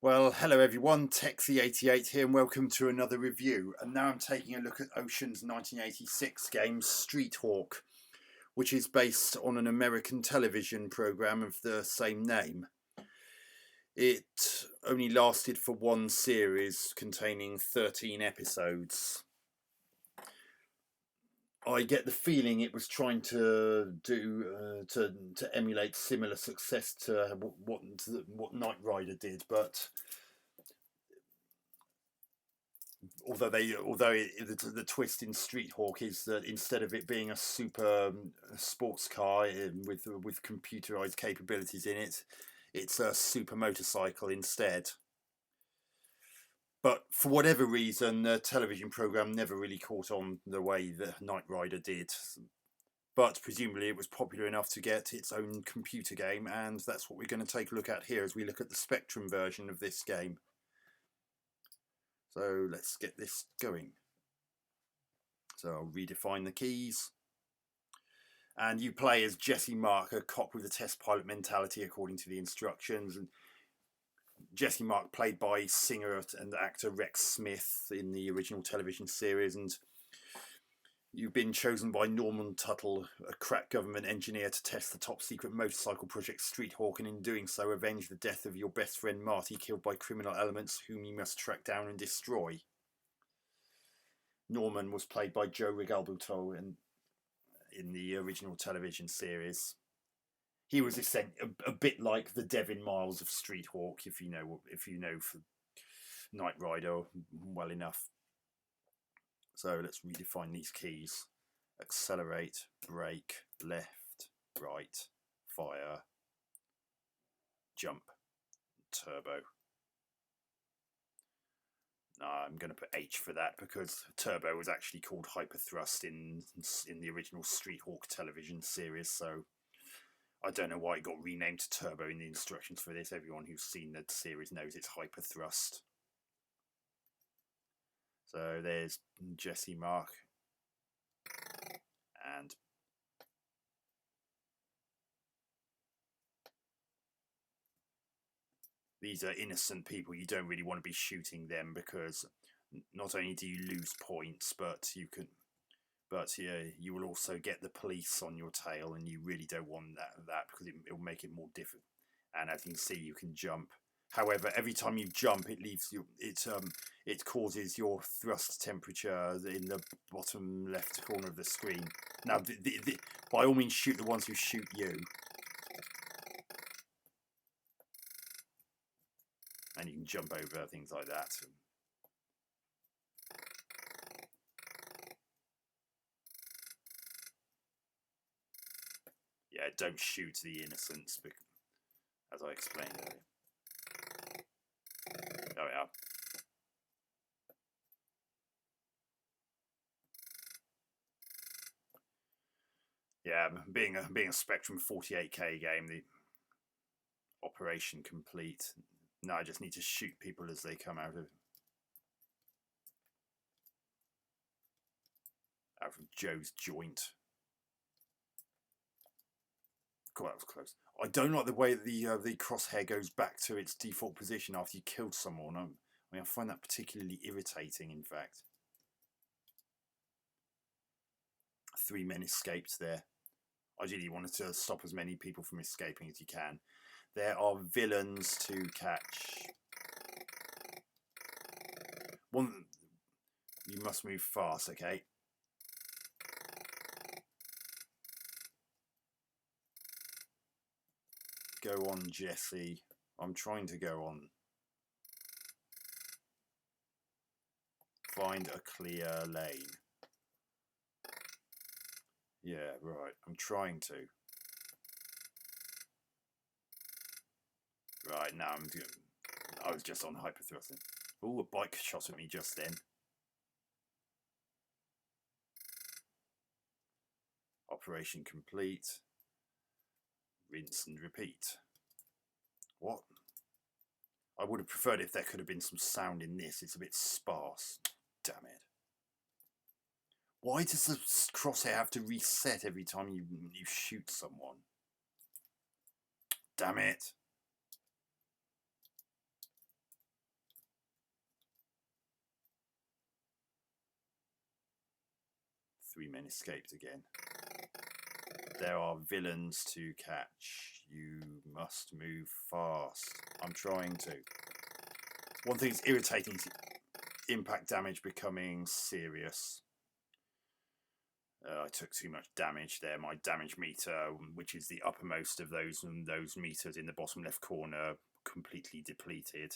Well, hello everyone, Texie88 here and welcome to another review. And now I'm taking a look at Ocean's 1986 game Street Hawk, which is based on an American television programme of the same name. It only lasted for one series containing 13 episodes. I get the feeling it was trying to to emulate similar success to what Knight Rider did, but the twist in Street Hawk is that instead of it being a super sports car with computerized capabilities in it, it's a super motorcycle instead. But for whatever reason, the television program never really caught on the way that Knight Rider did. But presumably it was popular enough to get its own computer game, and that's what we're going to take a look at here as we look at the Spectrum version of this game. So let's get this going. So I'll redefine the keys. And you play as Jesse Mark, a cop with a test pilot mentality according to the instructions. And Jesse Mark, played by singer and actor Rex Smith in the original television series. And you've been chosen by Norman Tuttle, a crack government engineer, to test the top secret motorcycle project Street Hawk, and in doing so avenge the death of your best friend Marty, killed by criminal elements whom you must track down and destroy. Norman was played by Joe Rigalbuto in the original television series. He was a bit like the Devin Miles of Street Hawk, if you know for Knight Rider well enough. So let's redefine these keys: accelerate, brake, left, right, fire, jump, turbo. I'm going to put H for that because turbo was actually called hyperthrust in the original Street Hawk television series. So I don't know why it got renamed to turbo in the instructions for this. Everyone who's seen the series knows it's hyperthrust. So there's Jesse Mark, and these are innocent people. You don't really want to be shooting them because not only do you lose points, but you will also get the police on your tail, and you really don't want that because it will make it more difficult. And as you can see, you can jump. However, every time you jump, it causes your thrust temperature in the bottom left corner of the screen. Now, by all means, shoot the ones who shoot you, and you can jump over things like that. Yeah, don't shoot the innocents, as I explained earlier. There we are. Yeah, being a Spectrum 48K game, the operation complete. Now I just need to shoot people as they come out of Joe's joint. God, that was close. I don't like the way that the crosshair goes back to its default position after you killed someone. I find that particularly irritating, in fact. 3 men escaped there. Ideally, you wanted to stop as many people from escaping as you can. There are villains to catch. One, you must move fast, okay? Go on, Jesse. I'm trying to go on. Find a clear lane. Yeah, right. I'm trying to. Right, now I was just on hyperthrusting. Oh, a bike shot at me just then. Operation complete. Rinse and repeat. What? I would have preferred if there could have been some sound in this. It's a bit sparse. Damn it. Why does the crosshair have to reset every time you shoot someone? Damn it. 3 men escaped again. There are villains to catch. You must move fast. I'm trying to. One thing that's irritating is impact damage becoming serious. I took too much damage there. My damage meter, which is the uppermost of those meters in the bottom left corner, completely depleted.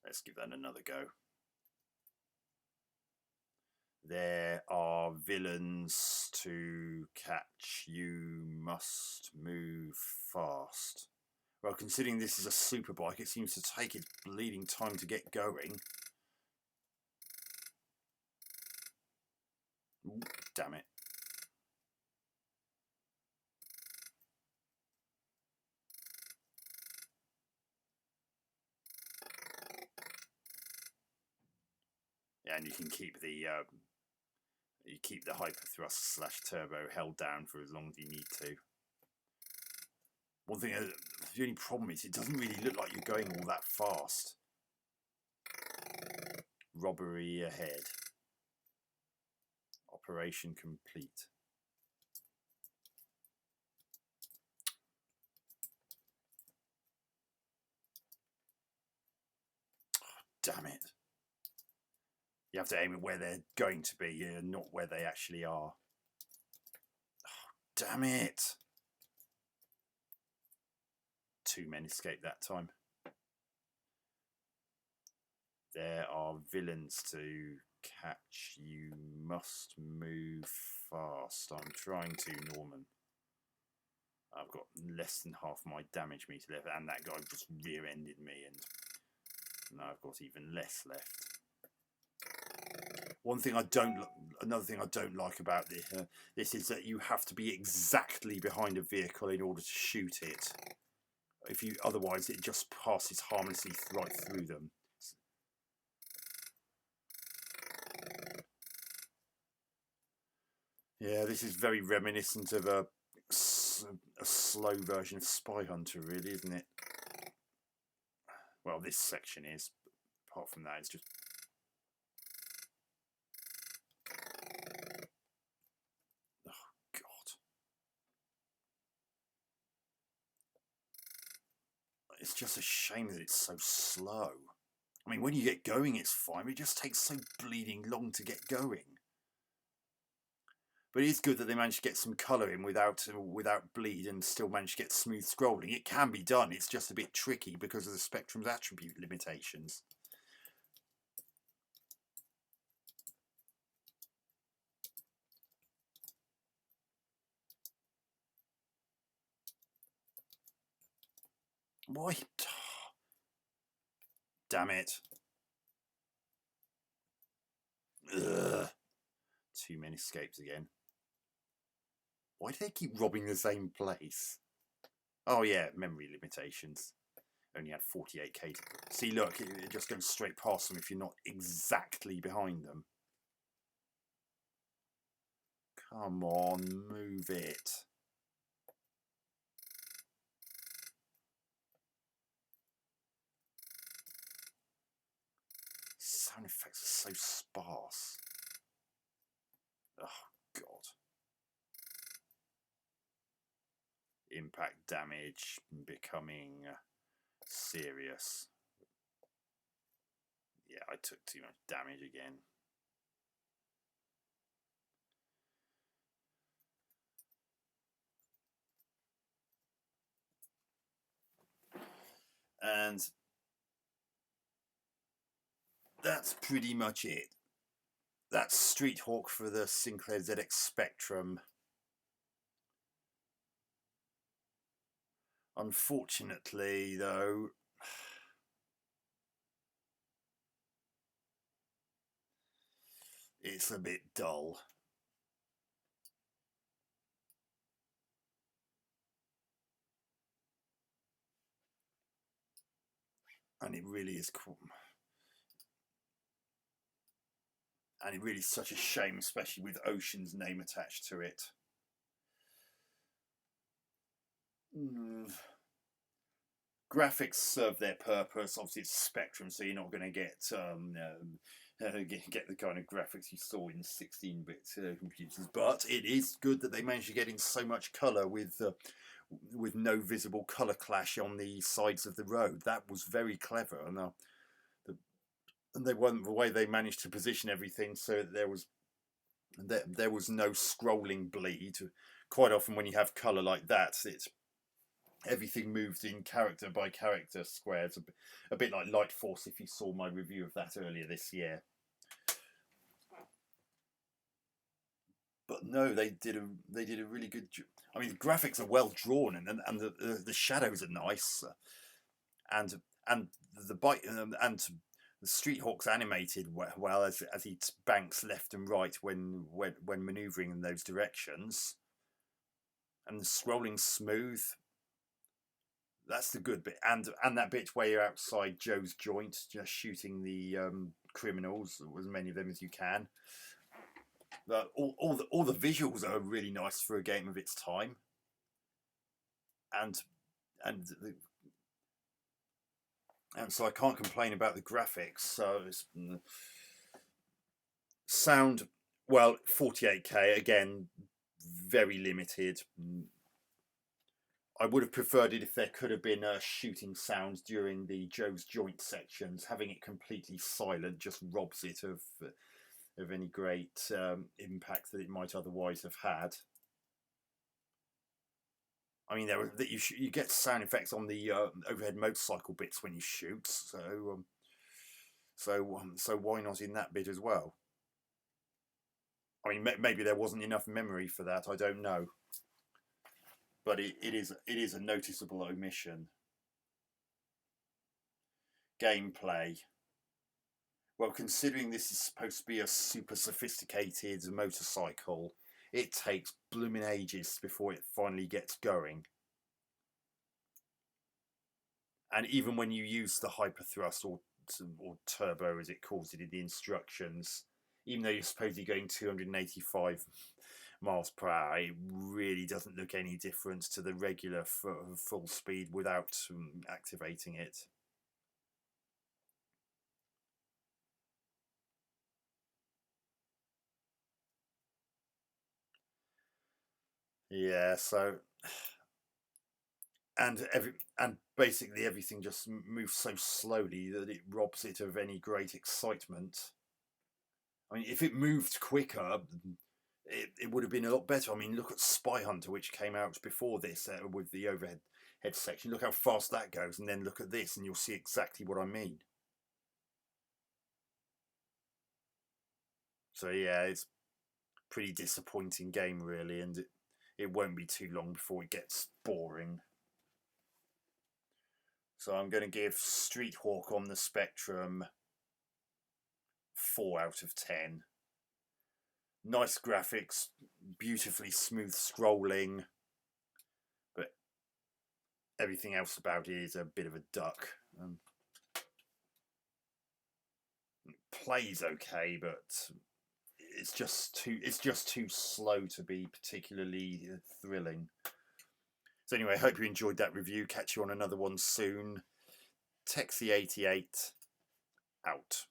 Let's give that another go. There are villains to catch. You must move fast. Well, considering this is a superbike, it seems to take its bleeding time to get going. Ooh, damn it. Yeah, and you can keep the hyper thrust / turbo held down for as long as you need to. One thing, the only problem is it doesn't really look like you're going all that fast. Robbery ahead. Operation complete. Oh, damn it. You have to aim at where they're going to be, not where they actually are. Oh, damn it. 2 men escaped that time. There are villains to catch. You must move fast. I'm trying to, Norman. I've got less than half my damage meter left, and that guy just rear-ended me, and now I've got even less left. Another thing I don't like about this is that you have to be exactly behind a vehicle in order to shoot it. Otherwise, it just passes harmlessly right through them. Yeah, this is very reminiscent of a slow version of Spy Hunter, really, isn't it? Well, this section is. Apart from that, it's just. Oh, God. It's just a shame that it's so slow. I mean, when you get going, it's fine, but it just takes so bleeding long to get going. But it is good that they managed to get some colour in without bleed and still managed to get smooth scrolling. It can be done, it's just a bit tricky because of the Spectrum's attribute limitations. Why? Damn it. Ugh. 2 men escaped again. Why do they keep robbing the same place? Oh yeah, memory limitations. Only had 48k to put. See, look, it just goes straight past them if you're not exactly behind them. Come on, move it. Sound effects are so sparse. Oh, God. Impact damage becoming serious. Yeah, I took too much damage again. And that's pretty much it. That's Street Hawk for the Sinclair ZX Spectrum. Unfortunately, though, it's a bit dull. And it really is cool. And it really is such a shame, especially with Ocean's name attached to it. graphics serve their purpose. Obviously, it's Spectrum, so you're not going to get the kind of graphics you saw in 16-bit computers. But it is good that they managed to get in so much colour with no visible colour clash on the sides of the road. That was very clever, and the way they managed to position everything so that there was no scrolling bleed. Quite often, when you have colour like that, everything moved in character by character squares, a bit like Light Force. If you saw my review of that earlier this year. But no, they did a really good job. I mean, the graphics are well drawn, and the shadows are nice, and the bike and the Street Hawk's animated well as he banks left and right when manoeuvring in those directions, and the scrolling smooth. That's the good bit, and that bit where you're outside Joe's joint, just shooting the criminals, as many of them as you can. All the visuals are really nice for a game of its time, and so I can't complain about the graphics. So sound, well, 48K again, very limited. I would have preferred it if there could have been shooting sounds during the Joe's joint sections. Having it completely silent just robs it of any great impact that it might otherwise have had. I mean, you get sound effects on the overhead motorcycle bits when you shoot, so why not in that bit as well? I mean, maybe there wasn't enough memory for that. I don't know, but it is a noticeable omission. Gameplay. Well, considering this is supposed to be a super sophisticated motorcycle, it takes blooming ages before it finally gets going. And even when you use the hyper thrust or turbo, as it calls it in the instructions, even though you're supposedly going 285 miles per hour, it really doesn't look any different to the regular full speed without activating it. Yeah, so and basically everything just moves so slowly that it robs it of any great excitement. I mean, if it moved quicker, it would have been a lot better. I mean, look at Spy Hunter, which came out before this with the overhead section. Look how fast that goes, and then look at this, and you'll see exactly what I mean. So yeah, it's a pretty disappointing game, really, and it won't be too long before it gets boring. So I'm going to give Street Hawk on the Spectrum 4 out of 10. Nice graphics, beautifully smooth scrolling, but everything else about it is a bit of a duck. It plays okay, but it's just too slow to be particularly thrilling. So anyway, I hope you enjoyed that review. Catch you on another one soon. Texie88 out.